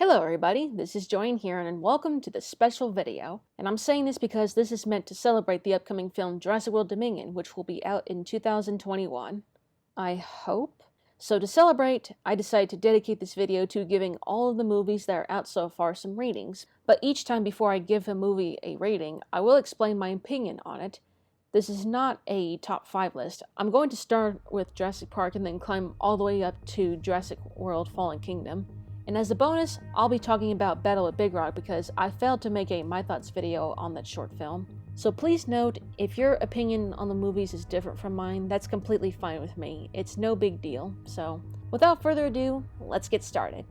Hello everybody, this is Joanne here and welcome to this special video. And I'm saying this because this is meant to celebrate the upcoming film Jurassic World Dominion, which will be out in 2021. I hope. So to celebrate, I decided to dedicate this video to giving all of the movies that are out so far some ratings. But each time before I give a movie a rating, I will explain my opinion on it. This is not a top 5 list. I'm going to start with Jurassic Park and then climb all the way up to Jurassic World Fallen Kingdom. And as a bonus, I'll be talking about Battle at Big Rock because I failed to make a My Thoughts video on that short film. So please note, if your opinion on the movies is different from mine, that's completely fine with me. It's no big deal. So, without further ado, let's get started.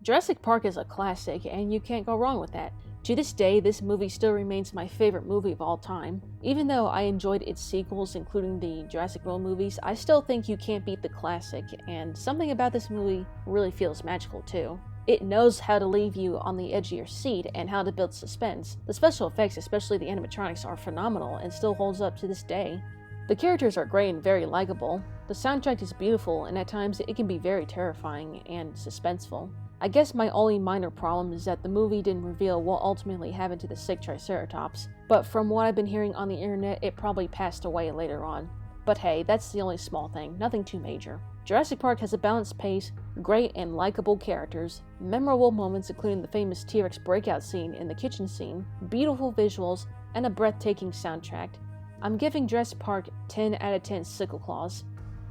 Jurassic Park is a classic, and you can't go wrong with that. To this day, this movie still remains my favorite movie of all time. Even though I enjoyed its sequels, including the Jurassic World movies, I still think you can't beat the classic, and something about this movie really feels magical too. It knows how to leave you on the edge of your seat and how to build suspense. The special effects, especially the animatronics, are phenomenal and still holds up to this day. The characters are great and very likable. The soundtrack is beautiful, and at times it can be very terrifying and suspenseful. I guess my only minor problem is that the movie didn't reveal what ultimately happened to the sick Triceratops, but from what I've been hearing on the internet, it probably passed away later on. But hey, that's the only small thing, nothing too major. Jurassic Park has a balanced pace, great and likable characters, memorable moments including the famous T-Rex breakout scene in the kitchen scene, beautiful visuals, and a breathtaking soundtrack. I'm giving Jurassic Park 10 out of 10 sickle claws.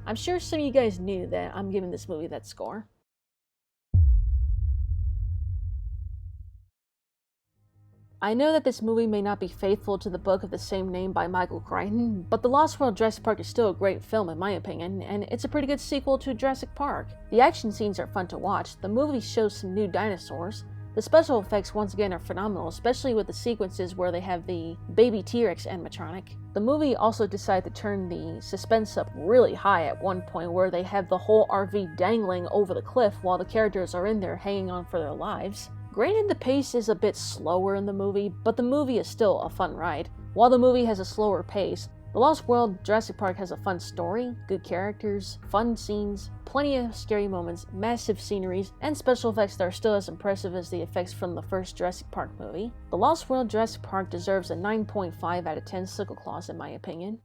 I'm sure some of you guys knew that I'm giving this movie that score. I know that this movie may not be faithful to the book of the same name by Michael Crichton, but The Lost World Jurassic Park is still a great film in my opinion, and it's a pretty good sequel to Jurassic Park. The action scenes are fun to watch, the movie shows some new dinosaurs, the special effects once again are phenomenal, especially with the sequences where they have the baby T-Rex animatronic. The movie also decided to turn the suspense up really high at one point where they have the whole RV dangling over the cliff while the characters are in there hanging on for their lives. Granted, the pace is a bit slower in the movie, but the movie is still a fun ride. While the movie has a slower pace, The Lost World Jurassic Park has a fun story, good characters, fun scenes, plenty of scary moments, massive sceneries, and special effects that are still as impressive as the effects from the first Jurassic Park movie. The Lost World Jurassic Park deserves a 9.5 out of 10 sickle claws in my opinion.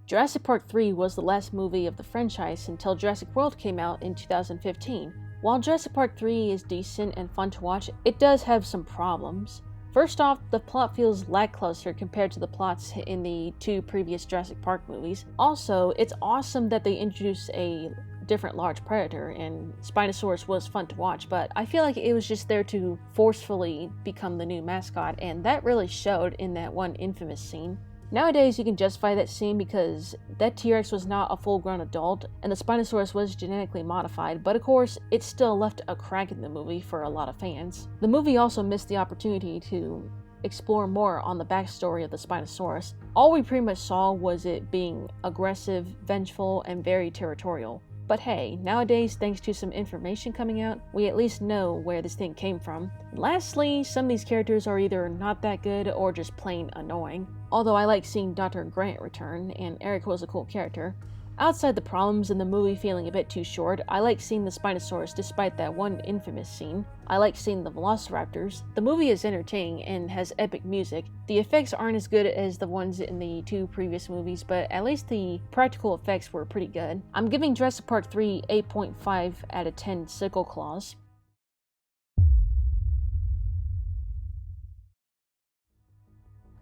Jurassic Park 3 was the last movie of the franchise until Jurassic World came out in 2015. While Jurassic Park 3 is decent and fun to watch, it does have some problems. First off, the plot feels lackluster compared to the plots in the 2 previous Jurassic Park movies. Also, it's awesome that they introduced a different large predator, and Spinosaurus was fun to watch, but I feel like it was just there to forcefully become the new mascot, and that really showed in that one infamous scene. Nowadays, you can justify that scene because that T-Rex was not a full-grown adult, and the Spinosaurus was genetically modified, but of course, it still left a crack in the movie for a lot of fans. The movie also missed the opportunity to explore more on the backstory of the Spinosaurus. All we pretty much saw was it being aggressive, vengeful, and very territorial. But hey, nowadays, thanks to some information coming out, we at least know where this thing came from. Lastly, some of these characters are either not that good or just plain annoying. Although I like seeing Dr. Grant return, and Eric was a cool character. Outside the problems and the movie feeling a bit too short, I like seeing the Spinosaurus despite that one infamous scene. I like seeing the Velociraptors. The movie is entertaining and has epic music. The effects aren't as good as the ones in the 2 previous movies, but at least the practical effects were pretty good. I'm giving Jurassic Park 3 8.5 out of 10 sickle claws.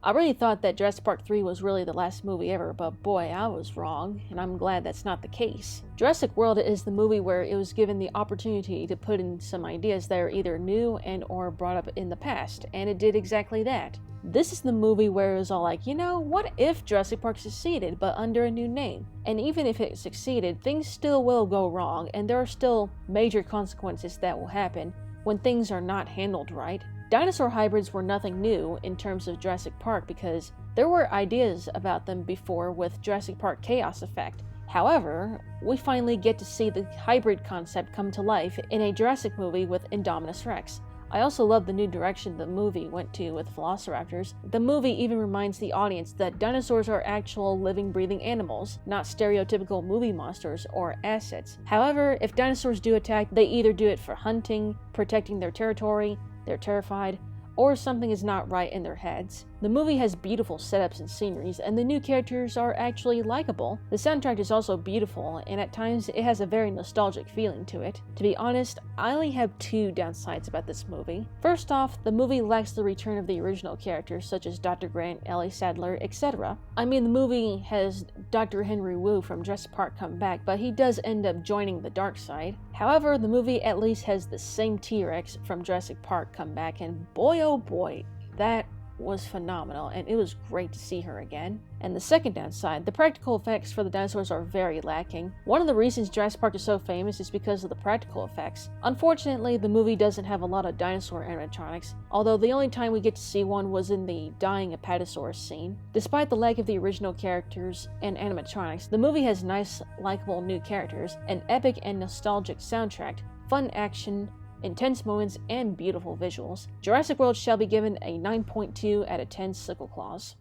I really thought that Jurassic Park 3 was really the last movie ever, but boy, I was wrong, and I'm glad that's not the case. Jurassic World is the movie where it was given the opportunity to put in some ideas that are either new and or brought up in the past, and it did exactly that. This is the movie where it was all like, you know, what if Jurassic Park succeeded, but under a new name? And even if it succeeded, things still will go wrong, and there are still major consequences that will happen when things are not handled right. Dinosaur hybrids were nothing new in terms of Jurassic Park because there were ideas about them before with Jurassic Park Chaos Effect. However, we finally get to see the hybrid concept come to life in a Jurassic movie with Indominus Rex. I also love the new direction the movie went to with velociraptors. The movie even reminds the audience that dinosaurs are actual living, breathing animals, not stereotypical movie monsters or assets. However, if dinosaurs do attack, they either do it for hunting, protecting their territory, they're terrified, or something is not right in their heads. The movie has beautiful setups and sceneries, and the new characters are actually likable. The soundtrack is also beautiful, and at times it has a very nostalgic feeling to it. To be honest, I only have two downsides about this movie. First off, the movie lacks the return of the original characters such as Dr. Grant, Ellie Sattler, etc. I mean, the movie has Dr. Henry Wu from Jurassic Park come back, but he does end up joining the dark side. However, the movie at least has the same T-Rex from Jurassic Park come back, and boy oh boy, that was phenomenal, and it was great to see her again. And the second downside, the practical effects for the dinosaurs are very lacking. One of the reasons Jurassic Park is so famous is because of the practical effects. Unfortunately, the movie doesn't have a lot of dinosaur animatronics, although the only time we get to see one was in the dying Apatosaurus scene. Despite the lack of the original characters and animatronics, the movie has nice, likable new characters, an epic and nostalgic soundtrack, fun action, intense moments, and beautiful visuals. Jurassic World shall be given a 9.2 out of 10 sickle claws.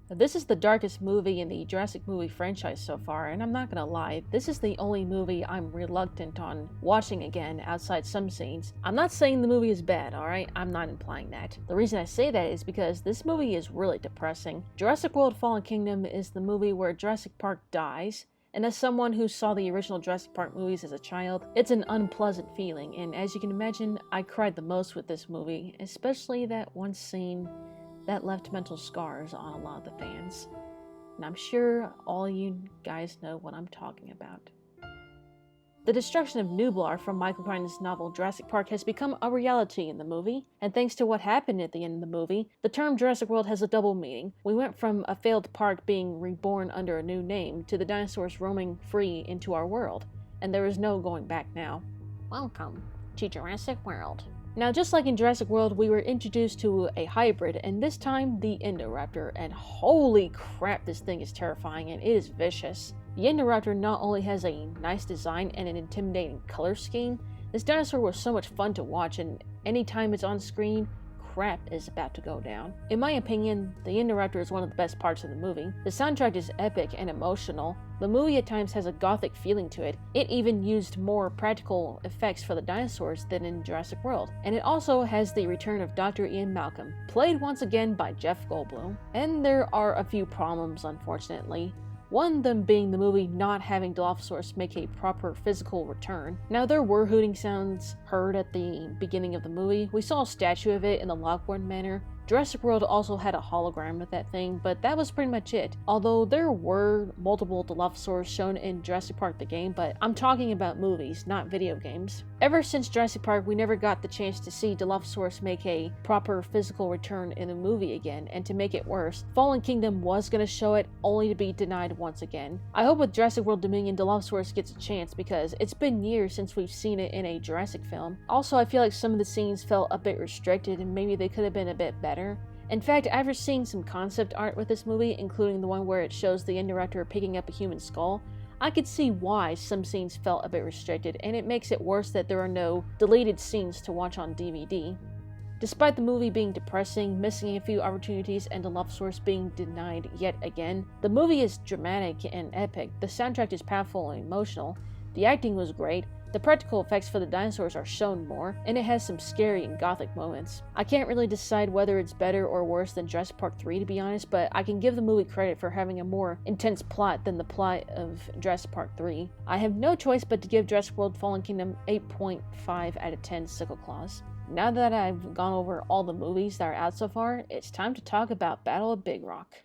This is the darkest movie in the Jurassic movie franchise so far, and I'm not gonna lie, this is the only movie I'm reluctant on watching again outside some scenes. I'm not saying the movie is bad, alright? I'm not implying that. The reason I say that is because this movie is really depressing. Jurassic World Fallen Kingdom is the movie where Jurassic Park dies, and as someone who saw the original Jurassic Park movies as a child, it's an unpleasant feeling, and as you can imagine, I cried the most with this movie, especially that one scene that left mental scars on a lot of the fans. And I'm sure all you guys know what I'm talking about. The destruction of Nublar from Michael Crichton's novel Jurassic Park has become a reality in the movie, and thanks to what happened at the end of the movie, the term Jurassic World has a double meaning. We went from a failed park being reborn under a new name to the dinosaurs roaming free into our world, and there is no going back now. Welcome to Jurassic World. Now, just like in Jurassic World, we were introduced to a hybrid, and this time the Indoraptor, and holy crap, this thing is terrifying and it is vicious. The Indoraptor not only has a nice design and an intimidating color scheme, this dinosaur was so much fun to watch, and anytime it's on screen, crap is about to go down. In my opinion, the Indoraptor is one of the best parts of the movie. The soundtrack is epic and emotional. The movie at times has a gothic feeling to it. It even used more practical effects for the dinosaurs than in Jurassic World. And it also has the return of Dr. Ian Malcolm, played once again by Jeff Goldblum. And there are a few problems, unfortunately. One of them being the movie not having Dilophosaurus make a proper physical return. Now, there were hooting sounds heard at the beginning of the movie. We saw a statue of it in the Lockwood Manor. Jurassic World also had a hologram of that thing, but that was pretty much it. Although there were multiple Dilophosaurs shown in Jurassic Park the game, but I'm talking about movies, not video games. Ever since Jurassic Park, we never got the chance to see Dilophosaurus make a proper physical return in a movie again, and to make it worse, Fallen Kingdom was going to show it, only to be denied once again. I hope with Jurassic World Dominion, Dilophosaurus gets a chance, because it's been years since we've seen it in a Jurassic film. Also, I feel like some of the scenes felt a bit restricted, and maybe they could have been a bit better. In fact, after seeing some concept art with this movie, including the one where it shows the Indoraptor picking up a human skull, I could see why some scenes felt a bit restricted, and it makes it worse that there are no deleted scenes to watch on DVD. Despite the movie being depressing, missing a few opportunities, and Dilophosaurus being denied yet again, the movie is dramatic and epic, the soundtrack is powerful and emotional, the acting was great, the practical effects for the dinosaurs are shown more, and it has some scary and gothic moments. I can't really decide whether it's better or worse than Jurassic Park 3 to be honest, but I can give the movie credit for having a more intense plot than the plot of Jurassic Park 3. I have no choice but to give Jurassic World Fallen Kingdom 8.5 out of 10 sickle claws. Now that I've gone over all the movies that are out so far, it's time to talk about Battle of Big Rock.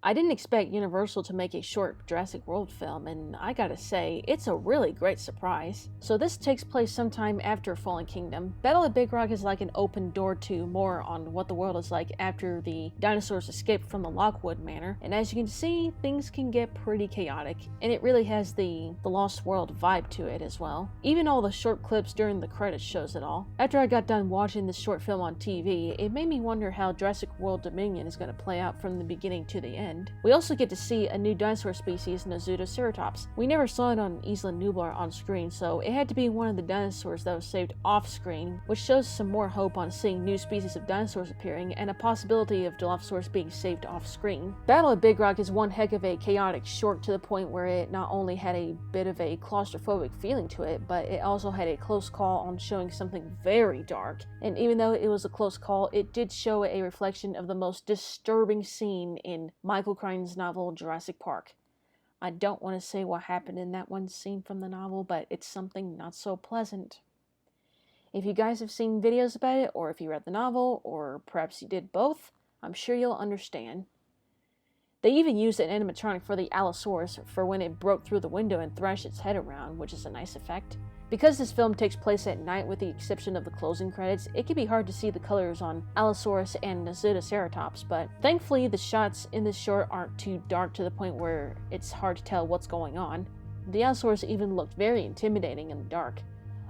I didn't expect Universal to make a short Jurassic World film, and I gotta say, it's a really great surprise. So this takes place sometime after Fallen Kingdom. Battle at Big Rock is like an open door to more on what the world is like after the dinosaurs escaped from the Lockwood Manor, and as you can see, things can get pretty chaotic, and it really has the Lost World vibe to it as well. Even all the short clips during the credits shows it all. After I got done watching this short film on TV, it made me wonder how Jurassic World Dominion is going to play out from the beginning to the end. We also get to see a new dinosaur species, Ceratops. We never saw it on Isla Nublar on screen, so it had to be one of the dinosaurs that was saved off screen, which shows some more hope on seeing new species of dinosaurs appearing and a possibility of Dilophosaurus being saved off screen. Battle at Big Rock is one heck of a chaotic short, to the point where it not only had a bit of a claustrophobic feeling to it, but it also had a close call on showing something very dark. And even though it was a close call, it did show a reflection of the most disturbing scene in Michael Crichton's novel Jurassic Park. I don't want to say what happened in that one scene from the novel, but it's something not so pleasant. If you guys have seen videos about it, or if you read the novel, or perhaps you did both, I'm sure you'll understand. They even used an animatronic for the Allosaurus for when it broke through the window and thrashed its head around, which is a nice effect. Because this film takes place at night with the exception of the closing credits, it can be hard to see the colors on Allosaurus and Ceratops, but thankfully the shots in this short aren't too dark to the point where it's hard to tell what's going on. The Allosaurus even looked very intimidating in the dark.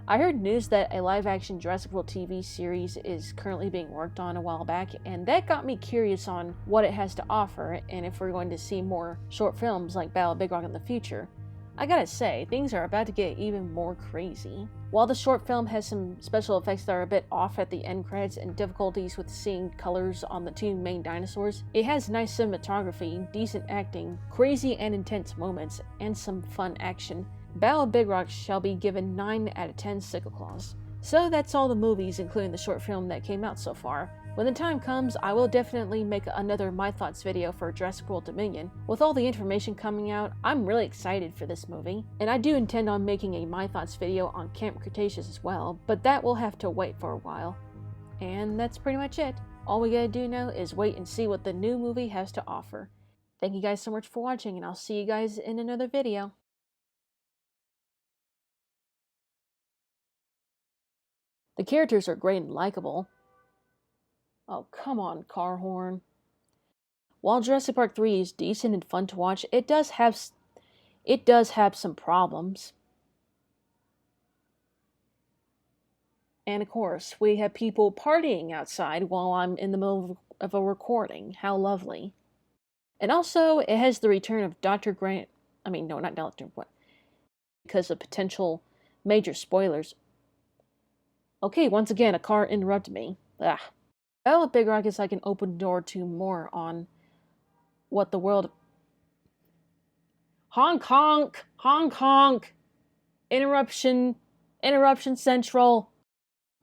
I heard news that a live-action Jurassic World TV series is currently being worked on a while back, and that got me curious on what it has to offer and if we're going to see more short films like Battle at Big Rock in the future. I gotta say, things are about to get even more crazy. While the short film has some special effects that are a bit off at the end credits and difficulties with seeing colors on the two main dinosaurs, it has nice cinematography, decent acting, crazy and intense moments, and some fun action. Battle at Big Rock shall be given 9 out of 10 sickle claws. So that's all the movies, including the short film that came out so far. When the time comes, I will definitely make another My Thoughts video for Jurassic World Dominion. With all the information coming out, I'm really excited for this movie. And I do intend on making a My Thoughts video on Camp Cretaceous as well, but that will have to wait for a while. And that's pretty much it. All we gotta do now is wait and see what the new movie has to offer. Thank you guys so much for watching, and I'll see you guys in another video. The characters are great and likable. Oh, come on, car horn. While Jurassic Park 3 is decent and fun to watch, it does have some problems. And of course, we have people partying outside while I'm in the middle of a recording. How lovely. And also, it has the return of Dr. Grant. I mean, no, not Dr. What? Because of potential major spoilers. Okay, once again, a car interrupted me. Ugh. Battle at Big Rock is like an open door to more on what the world... Honk honk! Honk honk! Interruption central.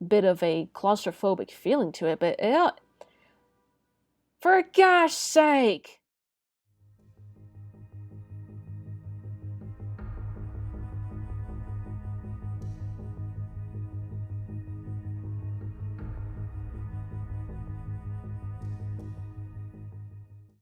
Bit of a claustrophobic feeling to it, but for gosh sake!